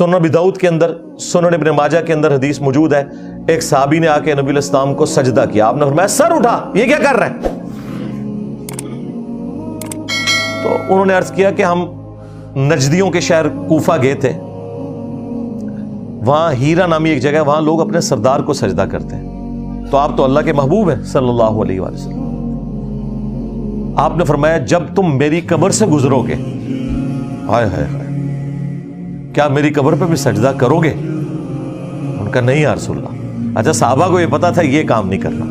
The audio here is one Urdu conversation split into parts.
سنن ابی داؤد کے اندر، سنن ابن ماجہ کے اندر حدیث موجود ہے، ایک صحابی نے آ کے نبی علیہ السلام کو سجدہ کیا، آپ نے فرمایا سر اٹھا، یہ کیا کر رہے ہیں؟ تو انہوں نے عرض کیا کہ ہم نجدیوں کے شہر کوفہ گئے تھے، وہاں ہیرا نامی ایک جگہ، وہاں لوگ اپنے سردار کو سجدہ کرتے ہیں، تو آپ تو اللہ کے محبوب ہیں صلی اللہ علیہ وآلہ وسلم، آپ نے فرمایا جب تم میری قبر سے گزرو گے، ہائے ہائے ہائے، کیا میری قبر پہ بھی سجدہ کرو گے؟ ان کا نہیں یا رسول اللہ۔ اچھا صحابہ کو یہ پتا تھا یہ کام نہیں کرنا،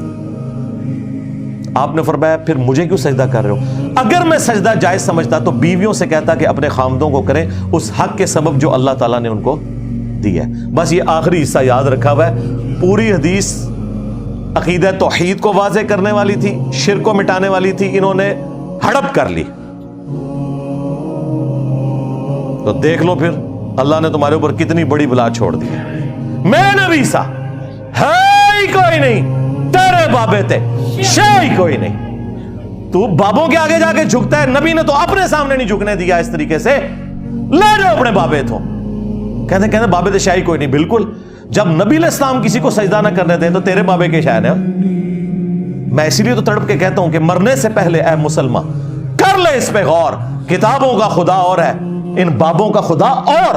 آپ نے فرمایا پھر مجھے کیوں سجدہ کر رہے ہو؟ اگر میں سجدہ جائز سمجھتا تو بیویوں سے کہتا کہ اپنے خامدوں کو کریں اس حق کے سبب جو اللہ تعالیٰ نے ان کو دیا ہے۔ بس یہ آخری حصہ یاد رکھا ہوا ہے، پوری حدیث عقیدہ توحید کو واضح کرنے والی تھی، شرک کو مٹانے والی تھی، انہوں نے ہڑپ کر لی۔ تو دیکھ لو پھر اللہ نے تمہارے اوپر کتنی بڑی بلا چھوڑ دی۔ میرے نبی سا ہے ہی کوئی نہیں، تیرے بابے تھے شے ہی کوئی نہیں، تو بابوں کے آگے جا کے جھکتا ہے، نبی نے تو اپنے سامنے نہیں جھکنے دیا اس طریقے سے، لے جاؤ اپنے بابے تو کہتے بابے تھے شے ہی کوئی نہیں۔ بالکل، جب نبی علیہ السلام کسی کو سجدہ نہ کرنے دیں تو تیرے بابے کے شاید ہیں۔ میں اسی لیے تو تڑپ کے کہتا ہوں کہ مرنے سے پہلے اے مسلمان کر لے اس پہ غور، کتابوں کا خدا اور ہے، ان بابوں کا خدا اور